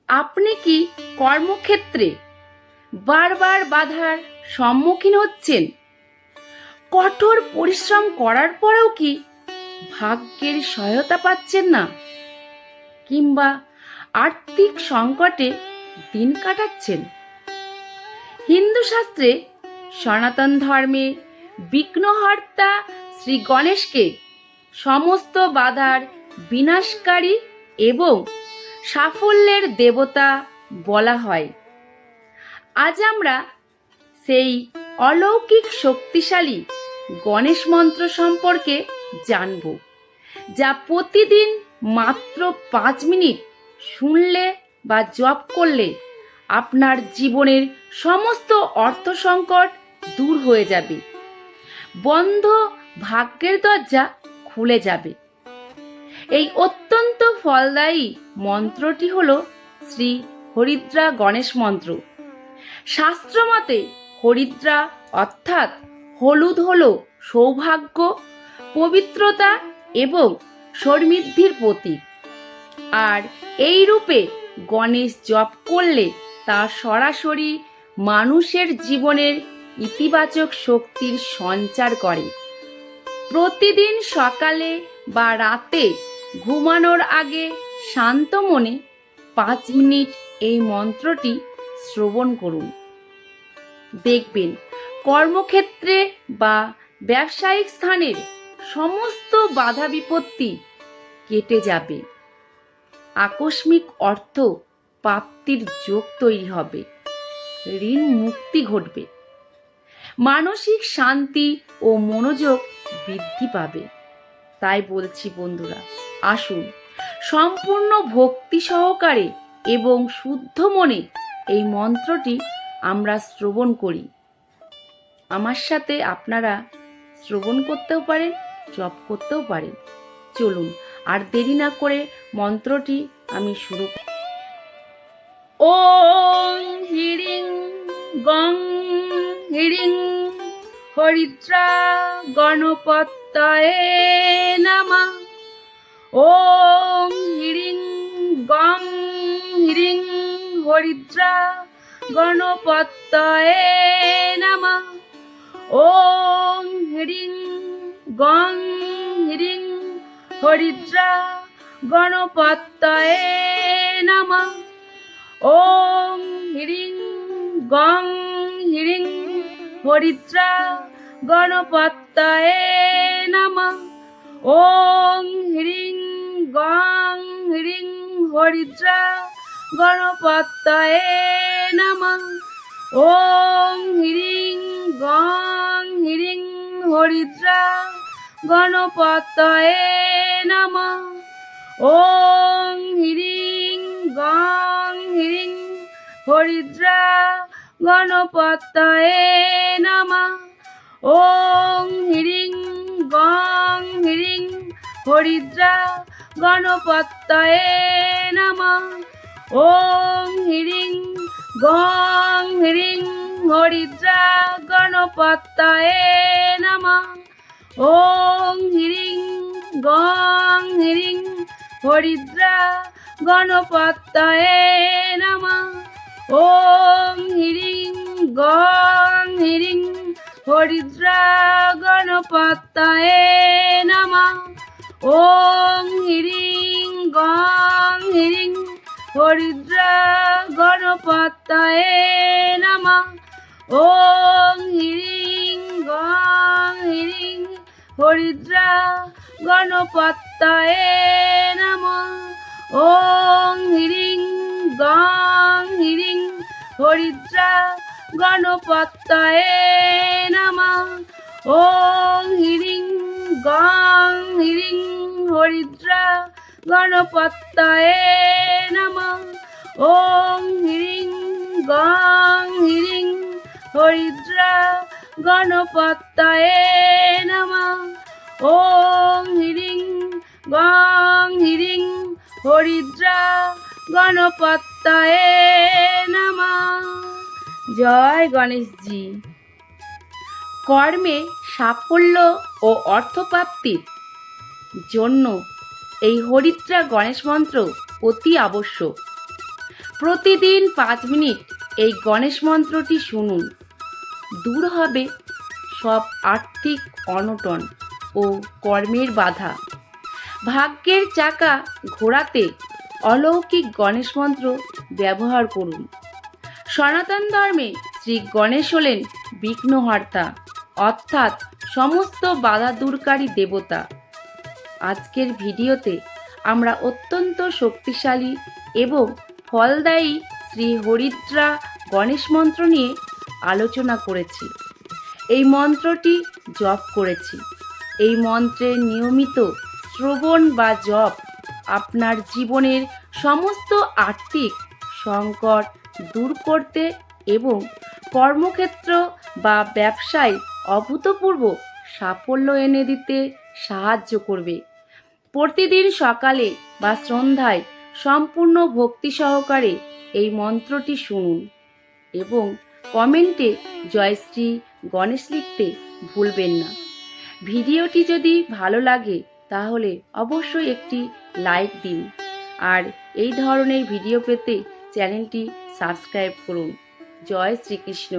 আপনি কি কর্মক্ষেত্রে বারবার বাধার সম্মুখীন হচ্ছেন? কঠোর পরিশ্রম করার পরেও কি ভাগ্যের সহায়তা পাচ্ছেন না? কিংবা আর্থিক সংকটে দিন কাটাচ্ছেন? হিন্দু শাস্ত্রে সনাতন ধর্মে বিঘ্নহর্তা শ্রী গণেশকে সমস্ত বাধার বিনাশকারী এবং সাফল্যের দেবতা বলা হয়। আজ আমরা সেই অলৌকিক শক্তিশালী গণেশ মন্ত্র সম্পর্কে জানব, যা প্রতিদিন মাত্র 5 মিনিট শুনলে বা জপ করলে আপনার জীবনের সমস্ত অর্থ সংকট দূর হয়ে যাবে, বন্ধ ভাগ্যের দরজা খুলে যাবে। এই অত্যন্ত ফলদায়ী মন্ত্রটি হল শ্রী হরিদ্রা গণেশ মন্ত্র। শাস্ত্রমতে হরিদ্রা অর্থাৎ হলুদ হল সৌভাগ্য, পবিত্রতা এবং সমৃদ্ধির প্রতীক। আর এই রূপে গণেশ জপ করলে তা সরাসরি মানুষের জীবনের ইতিবাচক শক্তির সঞ্চার করে। প্রতিদিন সকালে বা রাতে ঘুমানোর আগে শান্ত মনে 5 মিনিট এই মন্ত্রটি শ্রবণ করুন। দেখবেন কর্মক্ষেত্রে বা ব্যবসায়িক স্থানের সমস্ত বাধা বিপত্তি কেটে যাবে। আকস্মিক অর্থ প্রাপ্তির যোগ তৈরি হবে, ঋণ মুক্তি ঘটবে, মানসিক শান্তি ও মনোযোগ বৃদ্ধি পাবে। তাই বলছি বন্ধুরা, আসুন সম্পূর্ণ ভক্তি সহকারে এবং শুদ্ধ মনে এই মন্ত্রটি আমরা শ্রবণ করি। আমার সাথে আপনারা শ্রবণ করতেও পারেন, জপ করতেও পারেন। চলুন আর দেরি না করে মন্ত্রটি আমি শুরু করি। ওং হিরিং গং হিরিং হরিদ্রা গণপতয়ে নমঃ। ওং হিরিং গং হিরিং হরিদ্রা গণপতয়ে নমঃ। ওং হিরিং গং হিরিং হরিদ্রা গণপতয়ে নমঃ। ওং হিরিং গং হিরিং হরিদ্রা গণপতয়ে নমঃ। ওং হিরিং গং হিরিং হরিদ্রা গণপতয়ে নমঃ। ওং হিরিং গং হিরিং হরিদ্রা গণপতয়ে নমঃ। ওং হিরিং গং হিরিং হরিদ্রা গণপতয়ে নমঃ। ওং হিরিং গং হিরিং হরিদ্রা গণপতয়ে নমঃ। ওং হিরিং গং হিরিং হরিদ্রা গণপতয়ে নমঃ। ওং হিরিং গং হিরিং হরিদ্রা গণপতয়ে নমঃ। ওং হিরিং গং হিরিং হরিদ্রা গণপতয়ে নমঃ। ওং হিরিং গং হিরিং হরিদ্রা গণপতয়ে নমঃ। ওং হিরিং গং হিরিং হরিদ্রা গণপতয়ে নমঃ। ওং হিরিং গং হিরিং হরিদ্রা গণপতয়ে নমঃ। ওং হিরিং গং হিরিং হরিদ্রা গণপতয়ে নমঃ। ওং হিরিং গং হিরিং হরিদ্রা গণপতয়ে নমঃ। ওং হিরিং গং হিরিং হরিদ্রা গণপতয়ে নমঃ। জয় গণেশজি। কর্মে সাফল্য ও অর্থপ্রাপ্তির জন্য এই হরিদ্রা গণেশ মন্ত্র অতি আবশ্যক। প্রতিদিন 5 মিনিট এই গণেশ মন্ত্রটি শুনুন। দূর হবে সব আর্থিক অনটন ও কর্মের বাধা। ভাগ্যের চাকা ঘোরাতে অলৌকিক গণেশ মন্ত্র ব্যবহার করুন। সনাতন ধর্মে শ্রী গণেশ হলেন বিঘ্নহর্তা, অর্থাৎ সমস্ত বাধা দূরকারী দেবতা। আজকের ভিডিওতে আমরা অত্যন্ত শক্তিশালী এবং ফলদায়ী শ্রী হরিদ্রা গণেশ মন্ত্র নিয়ে আলোচনা করেছি। এই মন্ত্রটি জপ করেছি। এই মন্ত্রের নিয়মিত শ্রবণ বা জপ আপনার জীবনের সমস্ত আর্থিক সংকট দূর করতে এবং কর্মক্ষেত্র বা ব্যবসায় অভূতপূর্ব সাফল্য এনে দিতে সাহায্য করবে। প্রতিদিন সকালে বা সন্ধ্যায় সম্পূর্ণ ভক্তি সহকারে এই মন্ত্রটি শুনুন এবং কমেন্টে জয়শ্রী গণেশ লিখতে ভুলবেন না। ভিডিওটি যদি ভালো লাগে তাহলে অবশ্যই একটি লাইক দিন আর এই ধরনের ভিডিও পেতে চ্যানেলটি সাবস্ক্রাইব করুন। জয় শ্রীকৃষ্ণ।